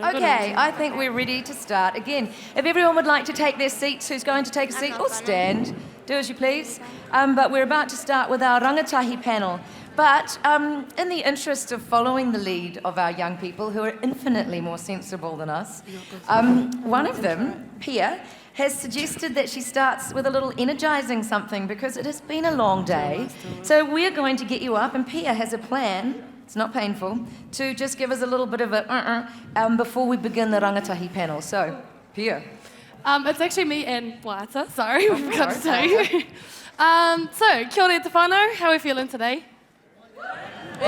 Okay, I think we're ready to start. Again, if everyone would like to take their seats, who's going to take a seat or stand, do as you please. But we're about to start with our Rangatahi panel. But in the interest of following the lead of our young people, who are infinitely more sensible than us, one of them, Pia, has suggested that she starts with a little energising something because it has been a long day. So we're going to get you up, and Pia has a plan, it's not painful, to just give us a little bit of a before we begin the Rangatahi panel. So, Pia. It's actually me and Waita, sorry, we forgot to tell you. So, kia ora te whānau, how are we feeling today? Good.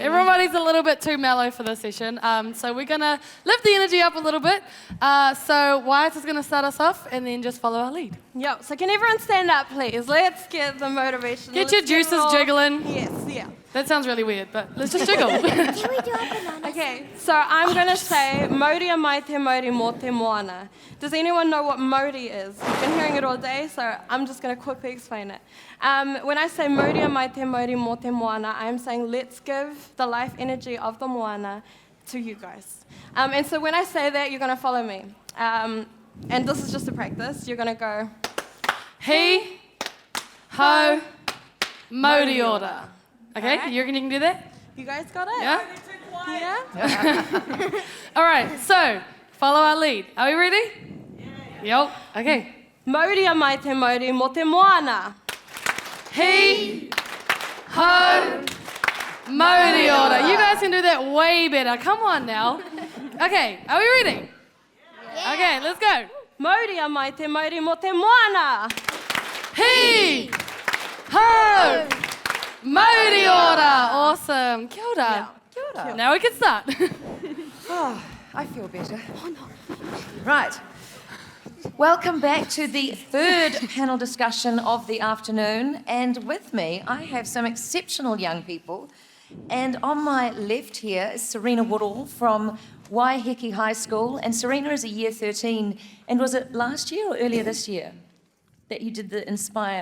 Everybody's a little bit too mellow for this session, so we're going to lift the energy up a little bit. So Wyatt is going to start us off and then just follow our lead. Yep, so can everyone stand up, please? Let's get the motivation. Get your juices jiggling. Yes, yeah. That sounds really weird, but let's just jiggle. Can we do a banana? Okay, so I'm going to say, Mauria mai te mauri mō te moana. Does anyone know what mauri is? I've been hearing it all day, so I'm just going to quickly explain it. When I say Mauria mai te mauri mō te moana, I'm saying let's give the life energy of the moana to you guys. And so when I say that, you're going to follow me. And this is just a practice. You're going to go, He, ho, mauri ora. Okay, right. You reckon you can do that? You guys got it? Yeah? Yeah? All right, so follow our lead. Are we ready? Yeah. Yep. Okay. Mauria mai te mauri mō te moana. He, ho, mauri ora. You guys can do that way better. Come on now. Okay, are we ready? Yeah. Okay, let's go. Mauria mai te mauri mō te moana. He, ho, mauri ora. Awesome. Kia ora. Yeah. Kia ora. Now we can start. Oh, I feel better. Oh, no. Right. Welcome back to the third panel discussion of the afternoon. And with me, I have some exceptional young people. And on my left here is Serena Woodall from Waiheke High School. And Serena is a year 13. And was it last year or earlier this year that you did the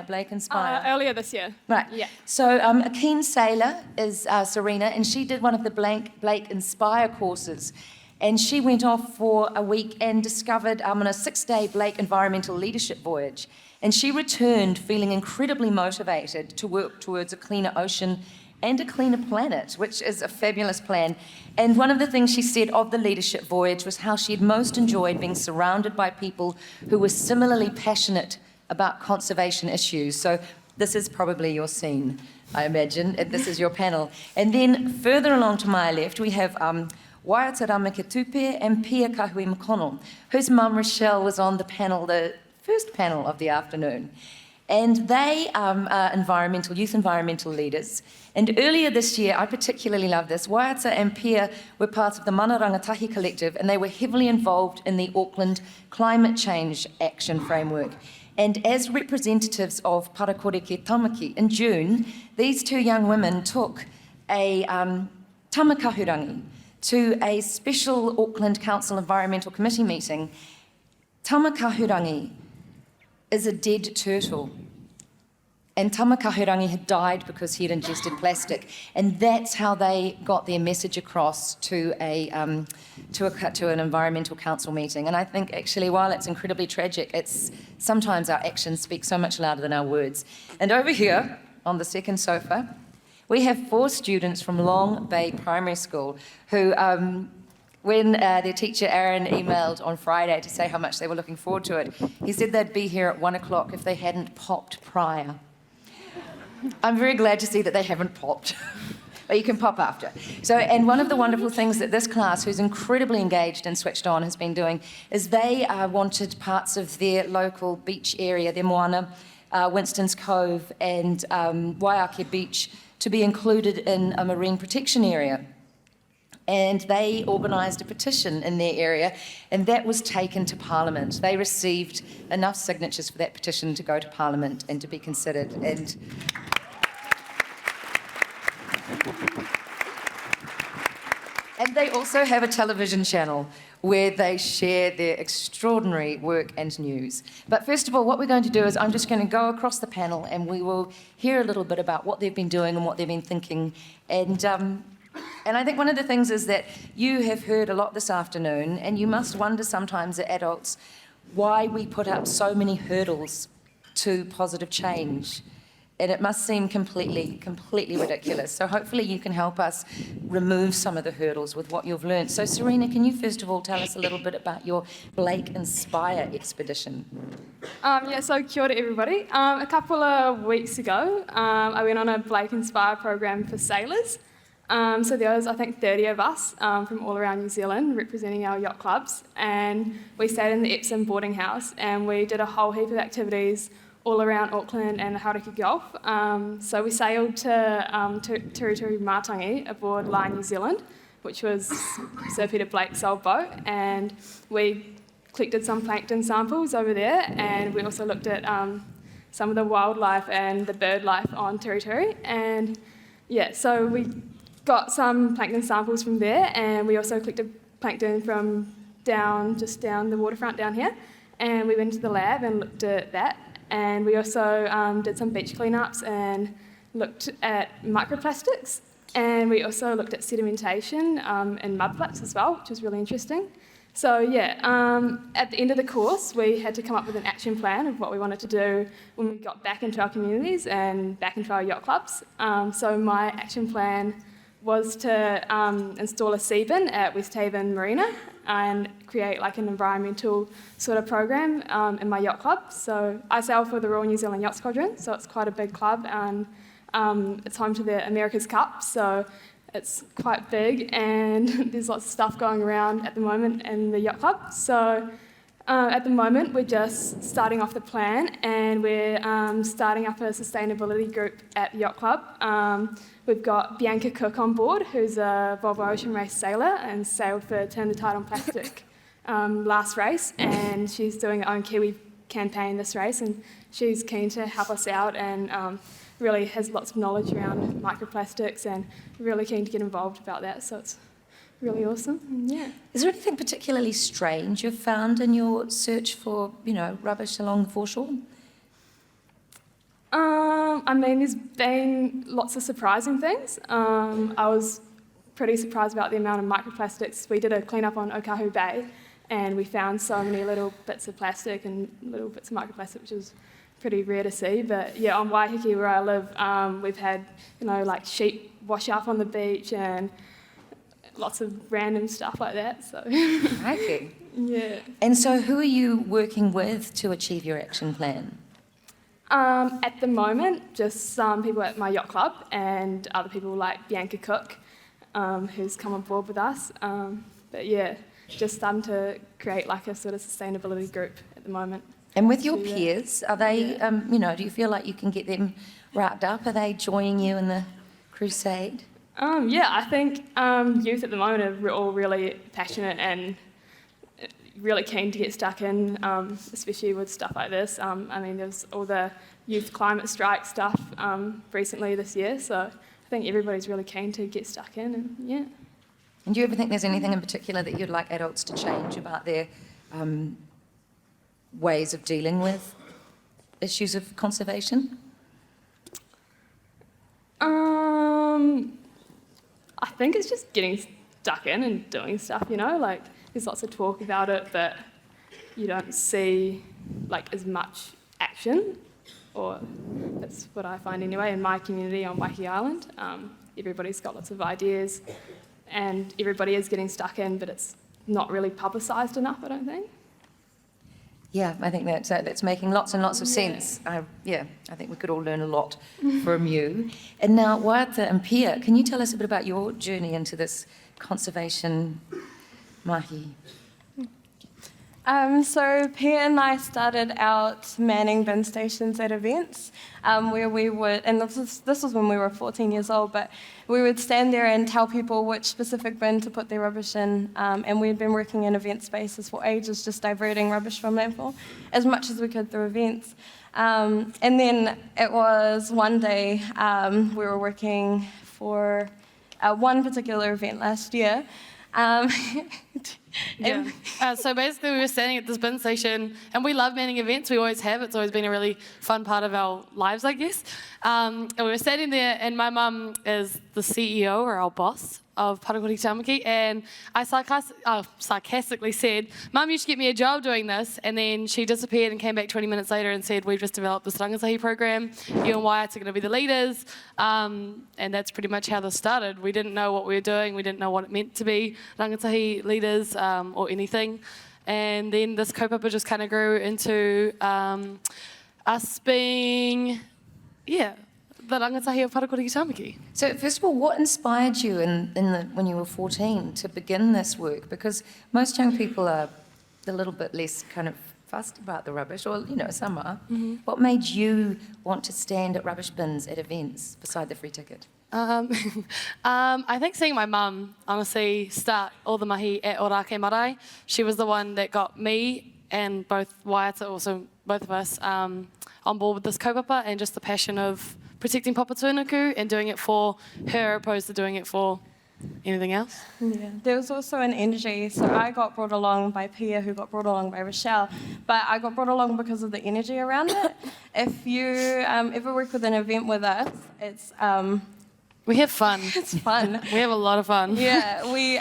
Blake Inspire? Earlier this year. Right. Yeah. So a keen sailor is Serena, and she did one of the Blake Inspire courses. And she went off for a week and discovered on a 6-day Blake environmental leadership voyage. And she returned feeling incredibly motivated to work towards a cleaner ocean and a cleaner planet, which is a fabulous plan. And one of the things she said of the leadership voyage was how she had most enjoyed being surrounded by people who were similarly passionate about conservation issues. So this is probably your scene, I imagine. This is your panel. And then further along to my left, we have Waita Rameke Tupe and Pia Kahui McConnell, whose mum Rochelle was on the panel, the first panel of the afternoon. And they are youth environmental leaders. And earlier this year, I particularly love this, Waita and Pia were part of the Mana Rangatahi Collective, and they were heavily involved in the Auckland Climate Change Action Framework. And as representatives of Parakoreke Tamaki, in June, these two young women took a tamakahurangi to a special Auckland Council Environmental Committee meeting. Tamakahurangi is a dead turtle. And Tamakahurangi had died because he had ingested plastic. And that's how they got their message across to an environmental council meeting. And I think actually, while it's incredibly tragic, it's sometimes our actions speak so much louder than our words. And over here, on the second sofa, we have 4 students from Long Bay Primary School who, when their teacher Aaron emailed on Friday to say how much they were looking forward to it, he said they'd be here at 1 o'clock if they hadn't popped prior. I'm very glad to see that they haven't popped. But you can pop after. So, and one of the wonderful things that this class, who's incredibly engaged and switched on, has been doing is they wanted parts of their local beach area, their moana, Winston's Cove and Waiheke Beach, to be included in a marine protection area. And they organised a petition in their area, and that was taken to Parliament. They received enough signatures for that petition to go to Parliament and to be considered. And they also have a television channel where they share their extraordinary work and news. But first of all, what we're going to do is I'm just going to go across the panel and we will hear a little bit about what they've been doing and what they've been thinking. And And I think one of the things is that you have heard a lot this afternoon, and you must wonder sometimes as adults why we put up so many hurdles to positive change. And it must seem completely ridiculous. So hopefully you can help us remove some of the hurdles with what you've learned. So Serena, can you first of all tell us a little bit about your Blake Inspire expedition? So kia ora everybody. A couple of weeks ago, I went on a Blake Inspire program for sailors. So there was, I think, 30 of us from all around New Zealand representing our yacht clubs, and we stayed in the Epsom boarding house, and we did a whole heap of activities all around Auckland and the Hauraki Gulf. So we sailed to Turi Matangi aboard Line New Zealand, which was Sir Peter Blake's old boat, and we collected some plankton samples over there, and we also looked at some of the wildlife and the bird life on Turi. And yeah, so we got some plankton samples from there, and we also collected plankton from just down the waterfront down here, and we went to the lab and looked at that. And we also did some beach cleanups and looked at microplastics, and we also looked at sedimentation and mudflats as well, which was really interesting. So yeah, at the end of the course, we had to come up with an action plan of what we wanted to do when we got back into our communities and back into our yacht clubs. So my action plan was to install a sea bin at West Haven Marina and create like an environmental sort of program in my yacht club. So I sail for the Royal New Zealand Yacht Squadron, so it's quite a big club, and it's home to the America's Cup, so it's quite big, and there's lots of stuff going around at the moment in the yacht club. So at the moment we're just starting off the plan, and we're starting up a sustainability group at the yacht club. We've got Bianca Cook on board, who's a Volvo Ocean Race sailor and sailed for Turn the Tide on Plastic last race, and she's doing her own Kiwi campaign this race, and she's keen to help us out and really has lots of knowledge around microplastics and really keen to get involved about that, so it's really awesome. And yeah. Is there anything particularly strange you've found in your search for, rubbish along the foreshore? I mean, there's been lots of surprising things. I was pretty surprised about the amount of microplastics. We did a clean-up on Okahu Bay, and we found so many little bits of plastic and little bits of microplastic, which was pretty rare to see. But yeah, on Waiheke where I live, we've had, like sheep wash up on the beach and lots of random stuff like that. So Okay. Yeah. And so who are you working with to achieve your action plan? At the moment, just some people at my yacht club and other people like Bianca Cook, who's come on board with us. But yeah, just starting to create like a sort of sustainability group at the moment. And with your peers, are they, do you feel like you can get them wrapped up? Are they joining you in the crusade? Yeah, I think youth at the moment are all really passionate and really keen to get stuck in, especially with stuff like this. I mean, there's all the youth climate strike stuff recently this year, so I think everybody's really keen to get stuck in, and yeah. And do you ever think there's anything in particular that you'd like adults to change about their ways of dealing with issues of conservation? I think it's just getting stuck in and doing stuff, like there's lots of talk about it, but you don't see like as much action, or that's what I find anyway in my community on Waiheke Island. Everybody's got lots of ideas and everybody is getting stuck in, but it's not really publicised enough, I don't think. Yeah, I think that's making lots and lots of sense. I think we could all learn a lot from you. And now, Waiata and Pia, can you tell us a bit about your journey into this conservation mahi? So Pia and I started out manning bin stations at events where we would, and this was when we were 14 years old, but we would stand there and tell people which specific bin to put their rubbish in, and we had been working in event spaces for ages, just diverting rubbish from landfill as much as we could through events. And then it was one day we were working for one particular event last year. So basically we were standing at this bin station, and we love manning events, we always have, it's always been a really fun part of our lives, I guess. And we were standing there, and my mum is the CEO, or our boss, of Parakoti Tamaki, and I sarcastically said, Mum, you should get me a job doing this, and then she disappeared and came back 20 minutes later and said, we've just developed this Rangatahi program, you and Wyatt are going to be the leaders, and that's pretty much how this started. We didn't know what we were doing, we didn't know what it meant to be Rangatahi leaders or anything, and then this kaupapa just kind of grew into us being, the rangatahi of Parakoti Tamaki. So first of all, what inspired you when you were 14 to begin this work? Because most young people are a little bit less kind of fussed about the rubbish, or some are. Mm-hmm. What made you want to stand at rubbish bins at events beside the free ticket? I think seeing my mum honestly start all the mahi at Hauraki marae, she was the one that got me and both Wyatt, also both of us, on board with this kaupapa and just the passion of protecting Papatūānuku and doing it for her opposed to doing it for anything else. Yeah, there was also an energy. So I got brought along by Pia, who got brought along by Rochelle, but I got brought along because of the energy around it. If you ever work with an event with us, it's we have fun. It's fun. We have a lot of fun. Yeah, we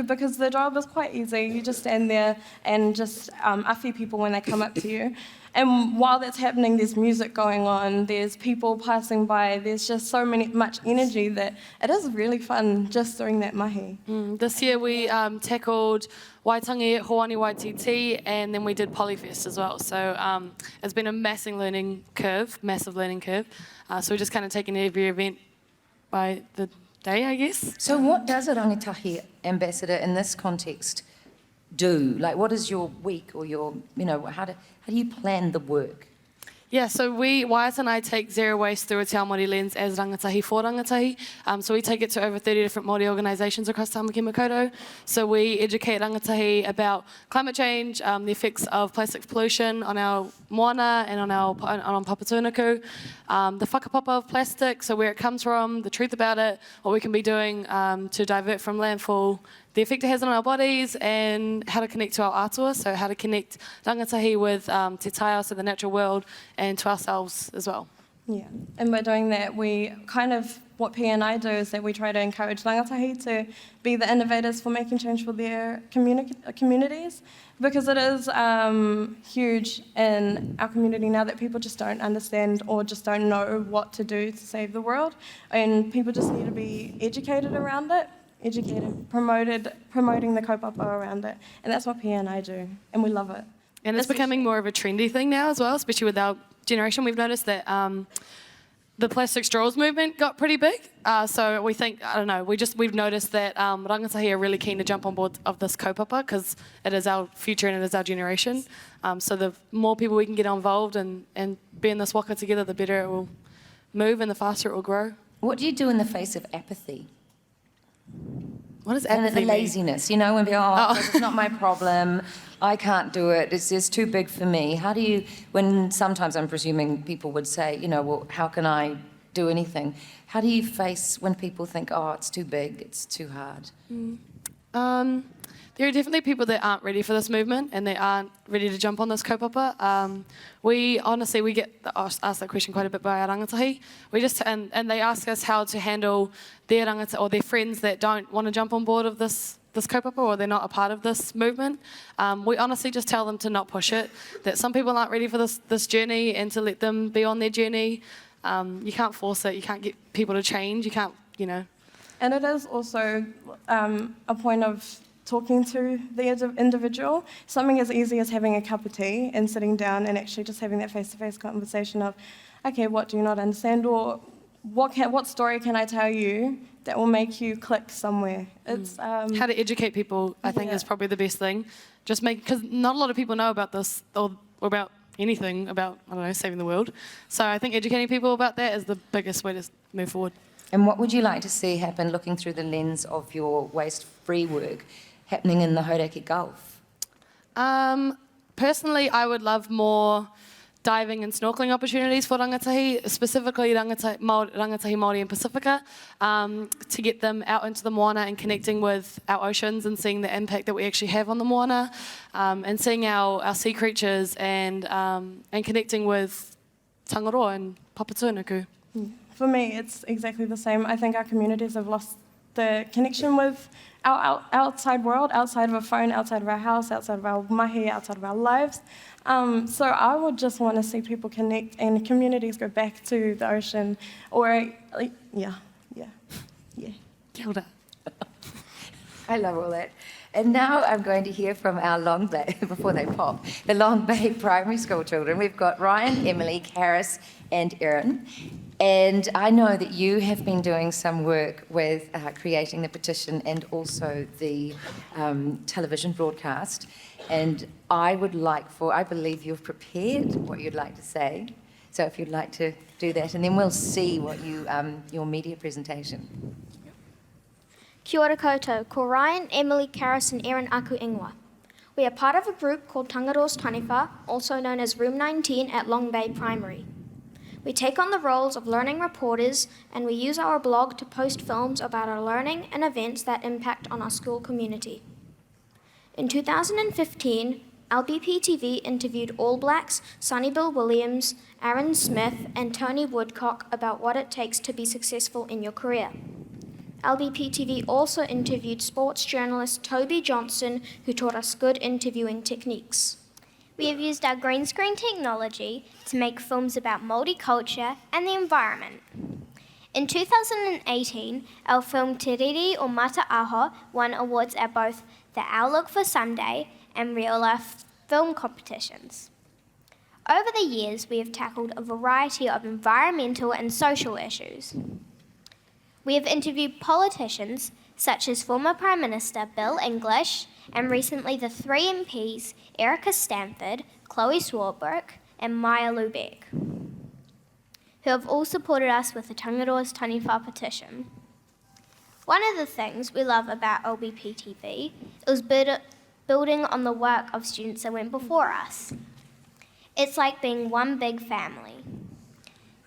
because the job is quite easy. You just stand there and just awhi people when they come up to you. And while that's happening, there's music going on, there's people passing by, there's just much energy that it is really fun just doing that mahi. This year we tackled Waitangi, Hoani Waititi, and then we did Polyfest as well. So it's been a massive learning curve. So we're just kind of taking every event by the day, I guess. So what does a rangatahi ambassador in this context do? Like, what is your week or your, how do you plan the work? Yeah, so Wyatt and I take zero waste through a Te Ao Māori lens as rangatahi for rangatahi. So we take it to over 30 different Māori organisations across Tamaki Makaurau. So we educate rangatahi about climate change, the effects of plastic pollution on our moana and on Papatūānuku, the whakapapa of plastic, so where it comes from, the truth about it, what we can be doing to divert from landfill, the effect it has on our bodies, and how to connect to our atua, so how to connect rangatahi with te taio, so the natural world, and to ourselves as well. Yeah, and by doing that, what Pia and I do is that we try to encourage rangatahi to be the innovators for making change for their communities, because it is huge in our community now that people just don't understand or just don't know what to do to save the world, and people just need to be educated around it. Promoting the kaupapa around it. And that's what Pia and I do, and we love it. And it's becoming more of a trendy thing now as well, especially with our generation. We've noticed that the plastic straws movement got pretty big. So we think, we've noticed that rangatahi are really keen to jump on board of this kaupapa because it is our future and it is our generation. So the more people we can get involved and be in this waka together, the better it will move and the faster it will grow. What do you do in the face of apathy? What is apathy? And the laziness, when people it's not my problem, I can't do it, it's just too big for me. How do you, when sometimes I'm presuming people would say, well, how can I do anything? How do you face when people think, it's too big, it's too hard? There are definitely people that aren't ready for this movement and they aren't ready to jump on this kaupapa. We get asked that question quite a bit by our rangatahi. And they ask us how to handle their rangatahi or their friends that don't want to jump on board of this kaupapa or they're not a part of this movement. We honestly just tell them to not push it, that some people aren't ready for this journey and to let them be on their journey. You can't force it, you can't get people to change, you can't, And it is also a point of talking to the individual. Something as easy as having a cup of tea and sitting down and actually just having that face-to-face conversation of, okay, what do you not understand, or what story can I tell you that will make you click somewhere? It's how to educate people, I think, is probably the best thing. Because not a lot of people know about this or about anything about, saving the world. So I think educating people about that is the biggest way to move forward. And what would you like to see happen, looking through the lens of your waste-free work, happening in the Hauraki Gulf? Personally, I would love more diving and snorkeling opportunities for rangatahi, specifically rangatahi Māori and Pacifica, to get them out into the moana and connecting with our oceans and seeing the impact that we actually have on the moana, and seeing our sea creatures and connecting with tangaroa and Papatūānuku. For me, it's exactly the same. I think our communities have lost the connection with our outside world, outside of a phone, outside of our house, outside of our mahi, outside of our lives. So I would just want to see people connect and communities go back to the ocean, or yeah. Kia ora. I love all that. And now I'm going to hear from our Long Bay, before they pop, the Long Bay Primary School children. We've got Ryan, Emily, Karis, and Erin. And I know that you have been doing some work with creating the petition and also the television broadcast. And I believe you've prepared what you'd like to say. So if you'd like to do that, and then we'll see what your media presentation. Kia ora koutou, ko Ryan, Emily, Karis and Erin aku ingoa. We are part of a group called Tangaroa's Taniwha, also known as Room 19 at Long Bay Primary. We take on the roles of learning reporters and we use our blog to post films about our learning and events that impact on our school community. In 2015, LBP TV interviewed All Blacks Sonny Bill Williams, Aaron Smith and Tony Woodcock about what it takes to be successful in your career. LBP TV also interviewed sports journalist Toby Johnson, who taught us good interviewing techniques. We have used our green screen technology to make films about Māori culture and the environment. In 2018, our film Te Riri o Mataaho won awards at both the Outlook for Sunday and Real Life film competitions. Over the years, we have tackled a variety of environmental and social issues. We have interviewed politicians such as former Prime Minister Bill English and recently the 3 MPs Erica Stanford, Chloe Swarbrick and Maya Lubeck, who have all supported us with the Tangaroa's Taniwha petition. One of the things we love about LBP TV is building on the work of students that went before us. It's like being one big family.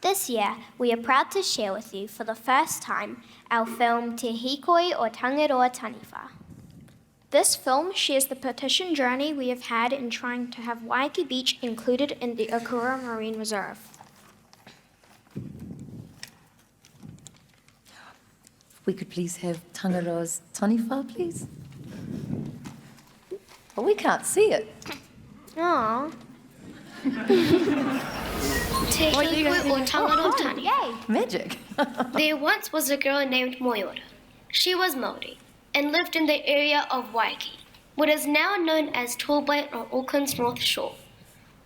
This year, we are proud to share with you for the first time our film Te Hikoi o Tangaroa Taniwha. This film shares the petition journey we have had in trying to have Waiheke Beach included in the Okura Marine Reserve. We could please have Tangaroa's Taniwha, please. Oh, we can't see it. Aww. Te Hikoi o Tangaroa Taniwha. Yay! Magic. There once was a girl named Moiora. She was Māori and lived in the area of Waiheke, what is now known as Torbay on Auckland's North Shore.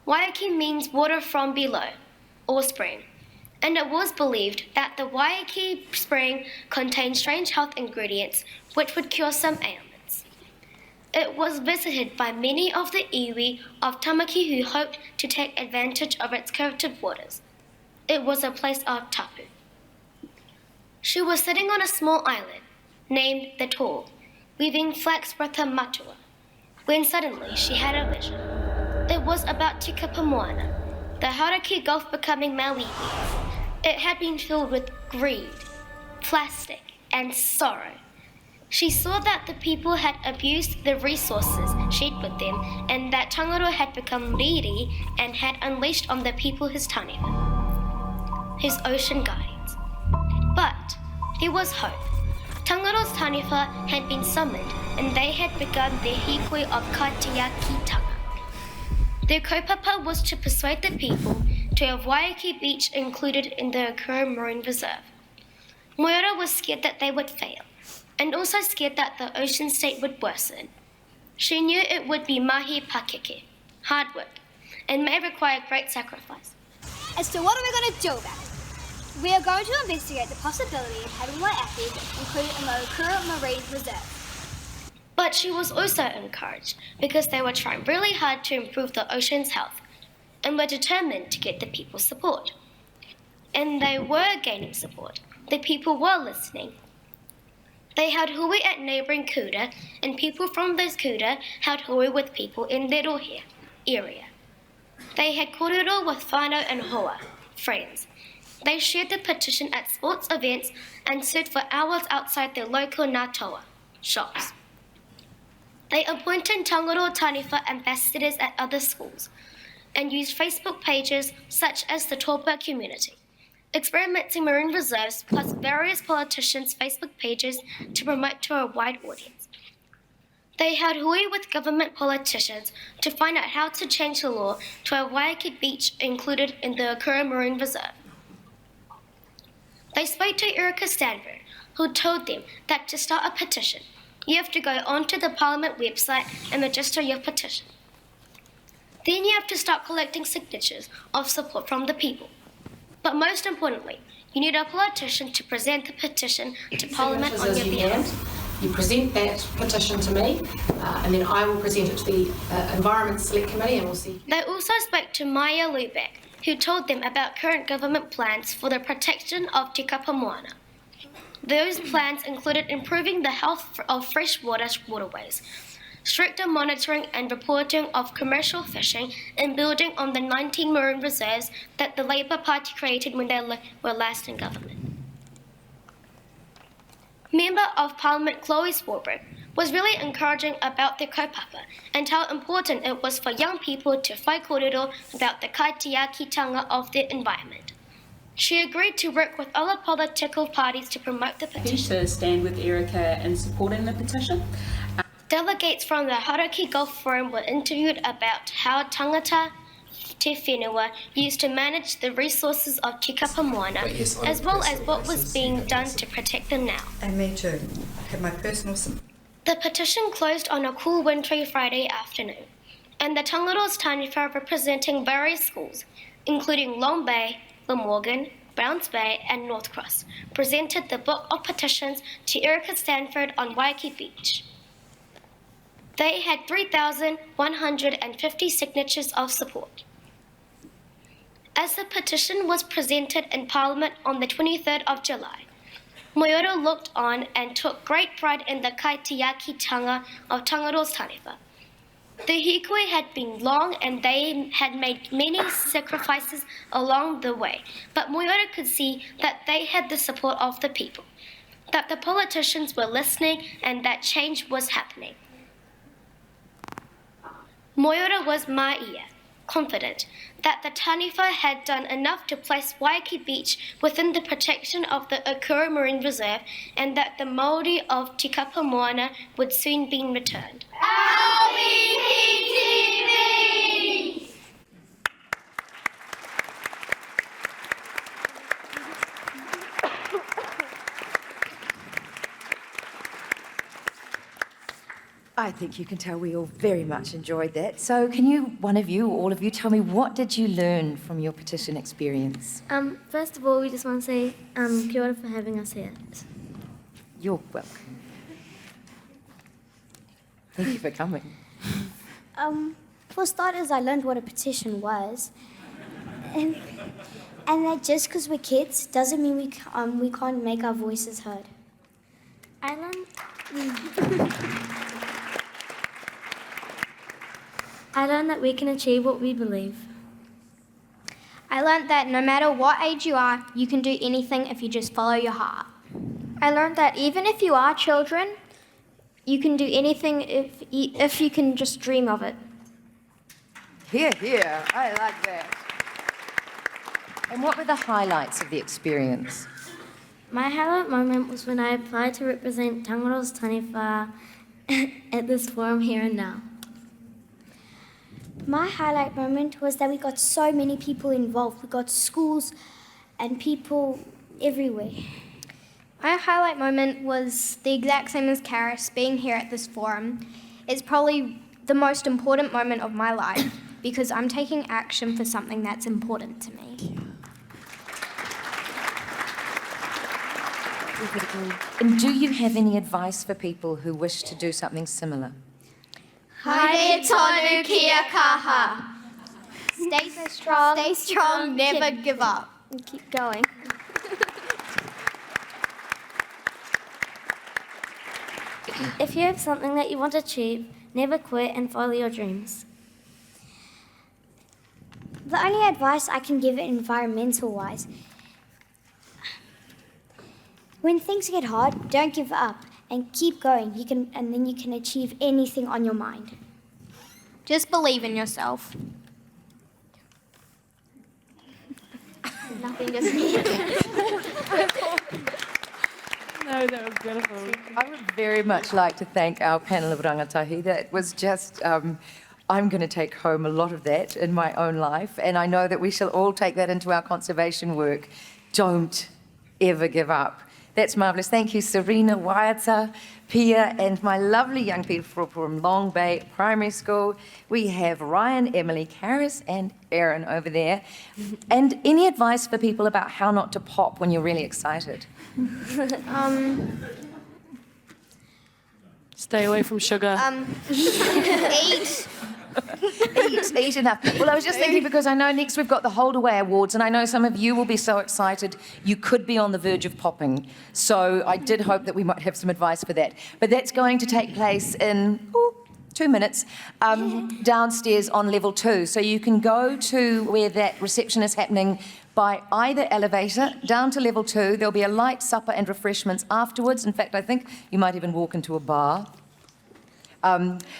Waiheke means water from below, or spring, and it was believed that the Waiheke spring contained strange health ingredients which would cure some ailments. It was visited by many of the iwi of Tamaki who hoped to take advantage of its curative waters. It was a place of tapu. She was sitting on a small island, named the Tall, weaving flax with her matua, when suddenly she had a vision. It was about Tika Pamoana, the Hauraki Gulf becoming Maui. It had been filled with greed, plastic, and sorrow. She saw that the people had abused the resources shared with them and that Tangaroa had become riri and had unleashed on the people his taniwha, his ocean guides. But there was hope. Tangaroa's Taniwha had been summoned and they had begun their hikoi of Katiakitanga. Their kaupapa was to persuade the people to have Waiheke Beach included in the Okura Marine Reserve. Moiora was scared that they would fail, and also scared that the ocean state would worsen. She knew it would be mahi pakeke, hard work, and may require great sacrifice. As to what are we going to do about it? We are going to investigate the possibility of having Waiheke included in the Okura Marine Reserve. But she was also encouraged because they were trying really hard to improve the ocean's health and were determined to get the people's support. And they were gaining support. The people were listening. They held hui at neighbouring kuta, and people from those kuta held hui with people in their rohe area. They had korero with whānau and hoa, friends. They shared the petition at sports events and stood for hours outside their local ngātoa shops. They appointed Tangaroa Taniwha ambassadors at other schools and used Facebook pages such as the Taupa community. experimenting marine reserves, plus various politicians' Facebook pages to promote to a wide audience. They held hui with government politicians to find out how to change the law to have Waiheke Beach included in the Akura Marine Reserve. They spoke to Erica Stanford, who told them that to start a petition, you have to go onto the Parliament website and register your petition. Then you have to start collecting signatures of support from the people. But most importantly, you need a politician to present the petition to Parliament on your behalf. You present that petition to me, and then I will present it to the Environment Select Committee, and we'll see. They also spoke to Maya Lubeck, who told them about current government plans for the protection of Te Kapa Moana. Those plans included improving the health of freshwater waterways, stricter monitoring and reporting of commercial fishing, and building on the 19 marine reserves that the Labour Party created when they were last in government. Member of Parliament Chloe Swarbrick was really encouraging about the kaupapa and how important it was for young people to whai kōrero about the kaitiakitanga of the environment. She agreed to work with other political parties to promote the petition. To stand with Erica in supporting the petition. Delegates from the Hauraki Gulf Forum were interviewed about how tangata te whenua used to manage the resources of Te Kapa Moana, as well as what was being done to protect them now. And me too. Have my personal The petition closed on a cool wintry Friday afternoon, and the Tangaroa's Taniwha representing various schools, including Long Bay, Glamorgan, Browns Bay and North Cross, presented the book of petitions to Erica Stanford on Waiheke Beach. They had 3,150 signatures of support. As the petition was presented in Parliament on the 23rd of July, Moiora looked on and took great pride in the kaitiakitanga of Tangaroa's Taniwha. The hikui had been long and they had made many sacrifices along the way, but Moiora could see that they had the support of the people, that the politicians were listening and that change was happening. Moiora was maia, confident that the Taniwha had done enough to place Waiheke Beach within the protection of the Akura Marine Reserve and that the Māori of Te Kapa Moana would soon be returned. I think you can tell we all very much enjoyed that. So can you, one of you, or all of you, tell me what did you learn from your petition experience? First of all, we just want to say kia ora for having us here. You're welcome. Thank you for coming. For starters, I learned what a petition was. And that just because we're kids doesn't mean we can't make our voices heard. I learned that we can achieve what we believe. I learned that no matter what age you are, you can do anything if you just follow your heart. I learned that even if you are children, you can do anything if you can just dream of it. Hear, hear. I like that. And what were the highlights of the experience? My highlight moment was when I applied to represent Tangaroa's Taniwha at this forum here and now. My highlight moment was that we got so many people involved. We got schools and people everywhere. My highlight moment was the exact same as Karis, being here at this forum. It's probably the most important moment of my life because I'm taking action for something that's important to me. And do you have any advice for people who wish to do something similar? Haere tonu kia kaha. Stay strong, never give up. And keep going. If you have something that you want to achieve, never quit and follow your dreams. The only advice I can give environmental-wise, when things get hard, don't give up and keep going. And then you can achieve anything on your mind. Just believe in yourself. Nothing, just No, that was beautiful. I would very much like to thank our panel of rangatahi. That was just, I'm going to take home a lot of that in my own life, and I know that we shall all take that into our conservation work. Don't ever give up. That's marvellous. Thank you, Serena, Waiata, Pia, and my lovely young people from Long Bay Primary School. We have Ryan, Emily, Karis, and Erin over there. And any advice for people about how not to pop when you're really excited? Stay away from sugar. Eat. Eat enough. Well, I was just thinking because I know next we've got the Holdaway Awards, and I know some of you will be so excited you could be on the verge of popping. So I did hope that we might have some advice for that. But that's going to take place in 2 minutes downstairs on level 2. So you can go to where that reception is happening by either elevator down to level 2. There'll be a light supper and refreshments afterwards. In fact, I think you might even walk into a bar.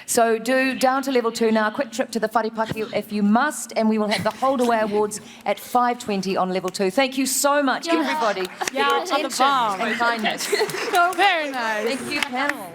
So do down to level 2 now. Quick trip to the wharepaki if you must, and we will have the Holdaway Awards at 5:20 on level 2. Thank you so much, everybody, for your attention and kindness. Very nice. Thank you, panel.